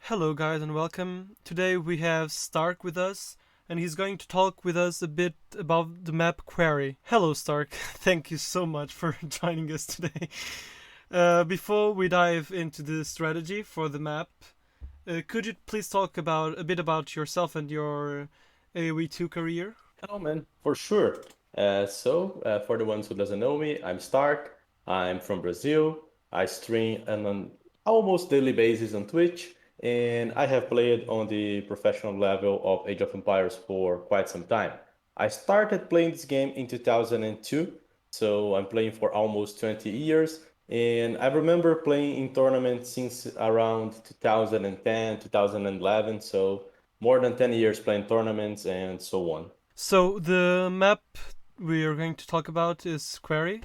Hello, guys, and welcome. Today we have Stark with us, and he's going to talk with us a bit about the map Quarry. Hello, Stark. Thank you so much for joining us today. Before we dive into the strategy for the map, could you please talk about a bit about yourself and your AoE 2 career? Oh man, for sure. For the ones who doesn't know me, I'm Stark. I'm from Brazil. I stream on an almost daily basis on Twitch, and I have played on the professional level of Age of Empires for quite some time. I started playing this game in 2002, so I'm playing for almost 20 years, and I remember playing in tournaments since around 2010, 2011, so more than 10 years playing tournaments and so on. So, the map we are going to talk about is Quarry.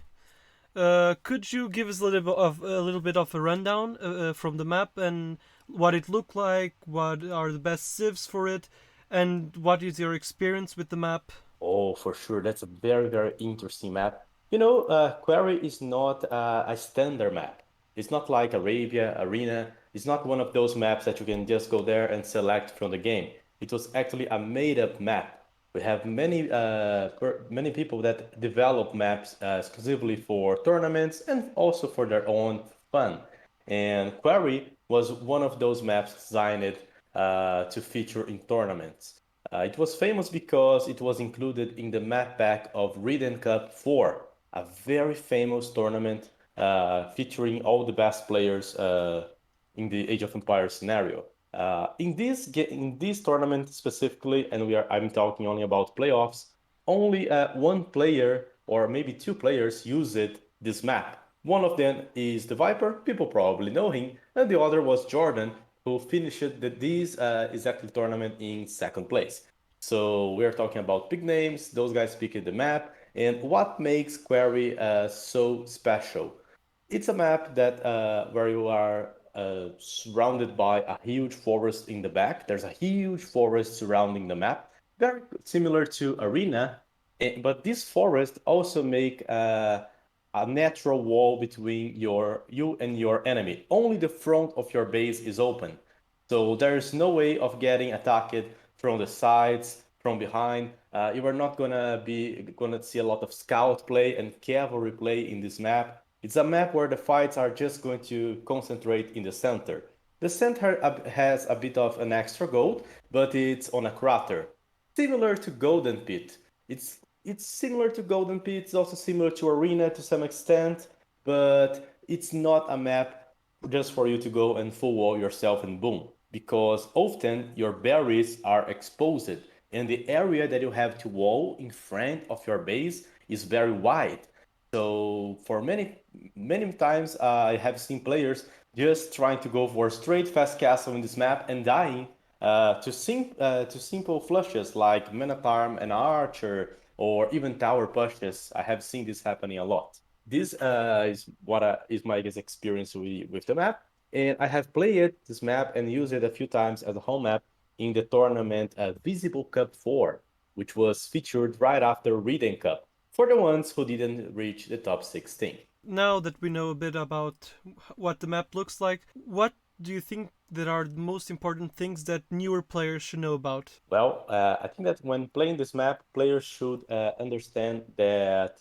Could you give us a little bit of a rundown from the map and what it looked like? What are the best civs for it, and what is your experience with the map? Oh, for sure. That's a very, very interesting map. Quarry is not a standard map. It's not like Arabia, Arena. It's not one of those maps that you can just go there and select from the game. It was actually a made-up map. We have many people that develop maps exclusively for tournaments and also for their own fun. And Quarry was one of those maps designed to feature in tournaments. It was famous because it was included in the map pack of Reden Cup 4, a very famous tournament featuring all the best players in the Age of Empires scenario. In this tournament specifically, and I'm talking only about playoffs, only one player or maybe two players used this map. One of them is the Viper, people probably know him, and the other was Jordan, who finished this exactly tournament in second place. So we're talking about big names, those guys picking the map, and what makes Quarry so special. It's a map that where you are surrounded by a huge forest in the back. There's a huge forest surrounding the map, very similar to Arena, but this forest also make a natural wall between you and your enemy. Only the front of your base is open. So there is no way of getting attacked from the sides, from behind. You are not gonna see a lot of scout play and cavalry play in this map. It's a map where the fights are just going to concentrate in the center. The center has a bit of an extra gold, but it's on a crater, similar to Golden Pit. It's similar to Golden Pit. It's also similar to Arena to some extent, but it's not a map just for you to go and full wall yourself and boom. Because often your berries are exposed, and the area that you have to wall in front of your base is very wide. So for many times I have seen players just trying to go for straight fast castle in this map and dying to simple flushes like Minotaur and Archer or even tower pushes. I have seen this happening a lot. This is what is my guess experience with the map, and I have played this map and used it a few times as a home map in the tournament Visible Cup 4, which was featured right after Reden Cup for the ones who didn't reach the top 16. Now that we know a bit about what the map looks like, what do you think that are the most important things that newer players should know about? Well, I think that when playing this map, players should understand that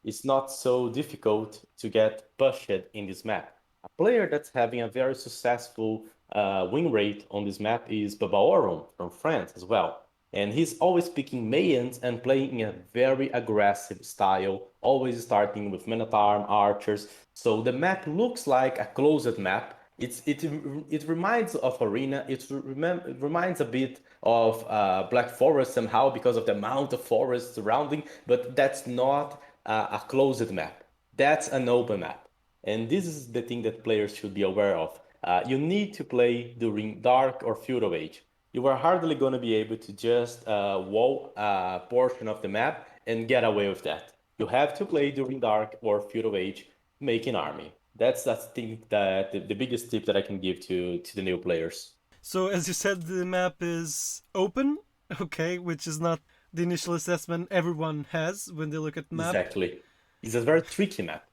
it's not so difficult to get pushed in this map. A player that's having a very successful win rate on this map is Babaoron from France as well. And he's always picking Mayans and playing in a very aggressive style, always starting with Minotaur, archers. So the map looks like a closed map. It reminds of Arena. It reminds a bit of Black Forest somehow because of the amount of forest surrounding, but that's not a closed map. That's an open map. And this is the thing that players should be aware of. You need to play during Dark or Feudal Age. You are hardly going to be able to just wall a portion of the map and get away with that. You have to play during Dark or Feudal Age, making army. That's thing that the biggest tip that I can give to the new players. So, as you said, the map is open, okay, which is not the initial assessment everyone has when they look at the map. Exactly. It's a very tricky map.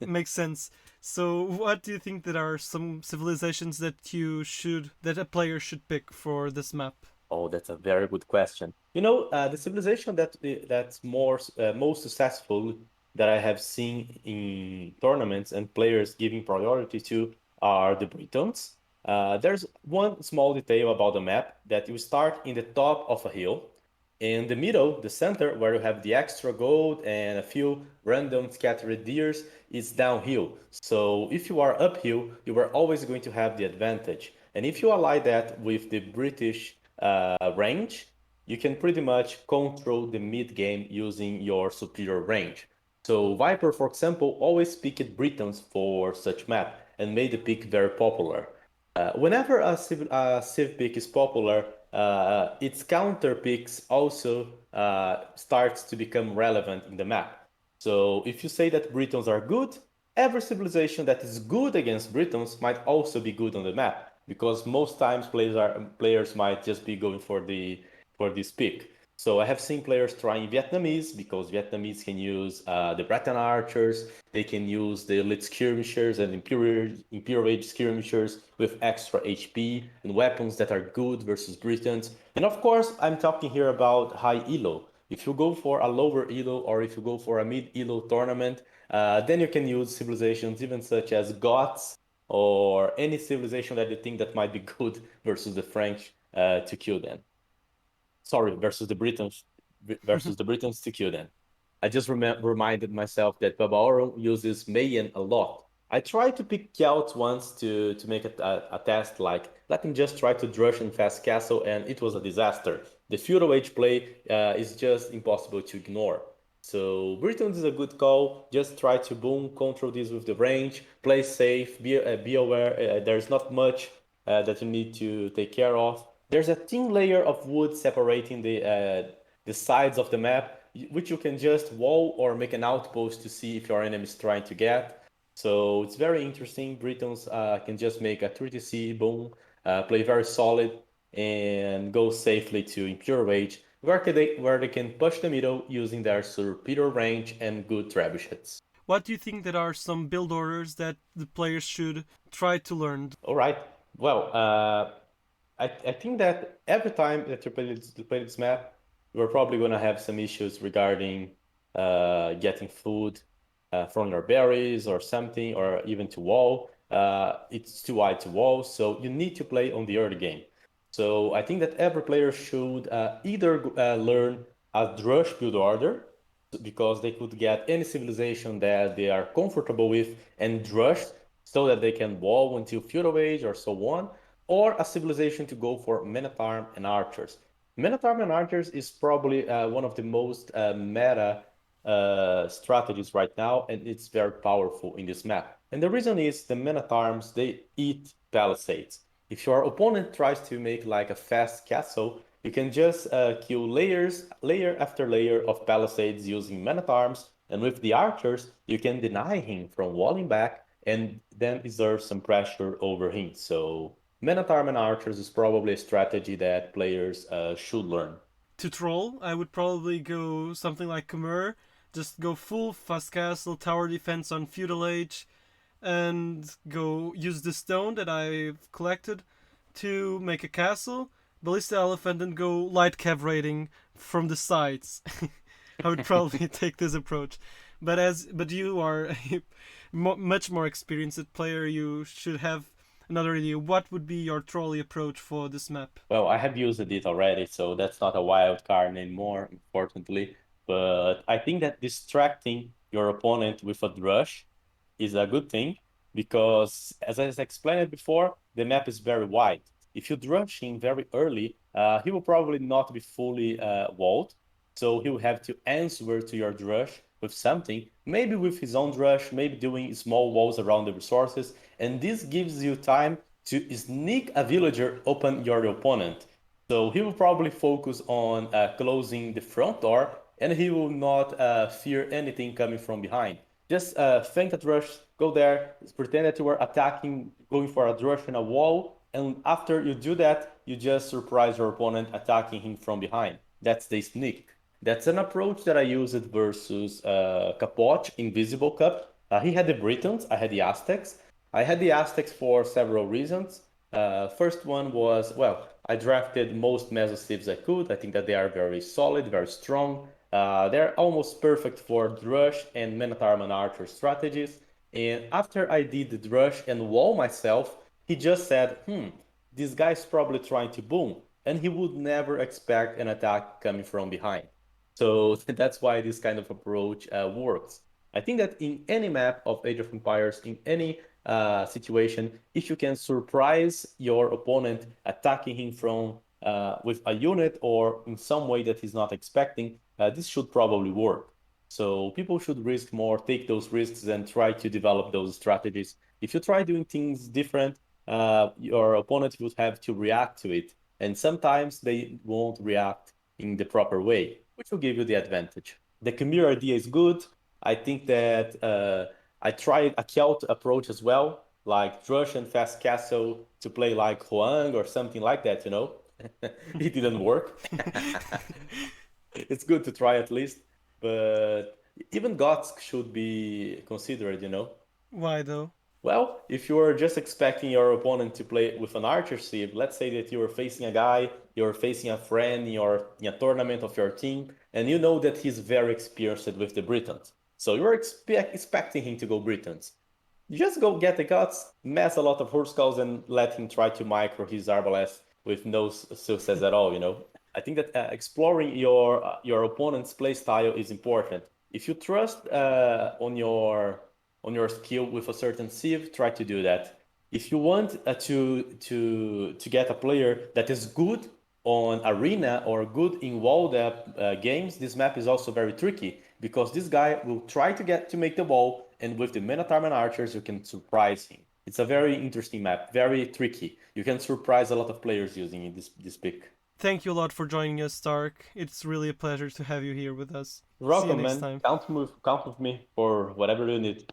Makes sense. So, what do you think that are some civilizations that a player should pick for this map? Oh, that's a very good question. The civilization that's most successful that I have seen in tournaments and players giving priority to are the Britons. There's one small detail about the map that you start in the top of a hill. In the middle, the center, where you have the extra gold and a few random scattered deers, is downhill. So if you are uphill, you are always going to have the advantage. And if you ally that with the British range, you can pretty much control the mid game using your superior range. So Viper, for example, always picked Britons for such map and made the pick very popular. Whenever a civ pick is popular, its counter picks also starts to become relevant in the map. So if you say that Britons are good, every civilization that is good against Britons might also be good on the map because most times players might just be going for this pick. So I have seen players trying Vietnamese because Vietnamese can use the Breton archers, they can use the elite skirmishers and Imperial Age skirmishers with extra HP and weapons that are good versus Britons. And of course, I'm talking here about high elo. If you go for a lower elo or if you go for a mid elo tournament, then you can use civilizations even such as Goths or any civilization that you think that might be good versus the French to kill them. Sorry, versus the Britons to kill them. I just reminded myself that Babaorum uses Mayan a lot. I tried to pick Kelt once to make a test, like let him just try to drush and fast castle, and it was a disaster. The feudal age play is just impossible to ignore. So Britons is a good call. Just try to boom, control this with the range, play safe, be aware. There's not much that you need to take care of. There's a thin layer of wood separating the sides of the map, which you can just wall or make an outpost to see if your enemy is trying to get. So it's very interesting. Britons can just make a 3TC, boom, play very solid, and go safely to Impure Rage, where they can push the middle using their superior range and good trebuchets. What do you think that are some build orders that the players should try to learn? All right. Well, I think that every time that you play this map, you're probably gonna have some issues regarding getting food from your berries or something, or even to wall. It's too wide to wall, so you need to play on the early game. So I think that every player should either learn a drush build order because they could get any civilization that they are comfortable with and drush so that they can wall until feudal age or so on, or a civilization to go for men at arms and archers. Men at arms and archers is probably one of the most meta strategies right now, and it's very powerful in this map. And the reason is the men at arms they eat palisades. If your opponent tries to make like a fast castle, you can just kill layer after layer of palisades using men at arms, and with the archers, you can deny him from walling back and then exert some pressure over him. So men at arms and archers is probably a strategy that players should learn. To troll, I would probably go something like Khmer, just go full fast castle tower defense on feudal age, and go use the stone that I've collected to make a castle, ballista elephant, and go light cav raiding from the sides. I would probably take this approach. But you are a much more experienced player, you should have another idea. What would be your trolley approach for this map? Well, I have used it already, so that's not a wild card anymore, unfortunately. But I think that distracting your opponent with a drush is a good thing because, as I explained before, the map is very wide. If you drush him very early, he will probably not be fully walled, so he will have to answer to your drush with something, maybe with his own drush, maybe doing small walls around the resources, and this gives you time to sneak a villager upon your opponent. So he will probably focus on closing the front door, and he will not fear anything coming from behind. Just feint a rush, go there, pretend that you are attacking, going for a rush in a wall, and after you do that, you just surprise your opponent attacking him from behind. That's the sneak. That's an approach that I used versus Capote Invisible Cup. He had the Britons, I had the Aztecs. I had the Aztecs for several reasons. First one was, well, I drafted most Meso civs I could. I think that they are very solid, very strong. They're almost perfect for Drush and Minotaur Archer strategies. And after I did the Drush and Wall myself, he just said, this guy's probably trying to boom. And he would never expect an attack coming from behind. So that's why this kind of approach works. I think that in any map of Age of Empires, in any situation, if you can surprise your opponent attacking him from with a unit or in some way that he's not expecting, this should probably work. So people should risk more, take those risks, and try to develop those strategies. If you try doing things different, your opponent will have to react to it, and sometimes they won't react in the proper way, which will give you the advantage. The Khmer idea is good. I think that I tried a Kelt approach as well, like Drush and Fast Castle to play like Huang or something like that, you know? It didn't work. It's good to try at least, but even Gotsk should be considered, you know? Why though? Well, if you're just expecting your opponent to play with an archer civ, let's say that you're facing a guy, you're facing a friend in a tournament of your team, and you know that he's very experienced with the Britons. So you're expecting him to go Britons. You just go get the guts, mess a lot of Hurskalls, and let him try to micro his Arbalest with no success at all, you know? I think that exploring your opponent's playstyle is important. If you trust on your skill with a certain civ, try to do that. If you want to get a player that is good on arena or good in walled up games, this map is also very tricky because this guy will try to get to make the wall, and with the Minotaur and archers, you can surprise him. It's a very interesting map, very tricky. You can surprise a lot of players using this pick. Thank you a lot for joining us, Stark. It's really a pleasure to have you here with us. You're See you welcome, next man. time. Count with me for whatever you need.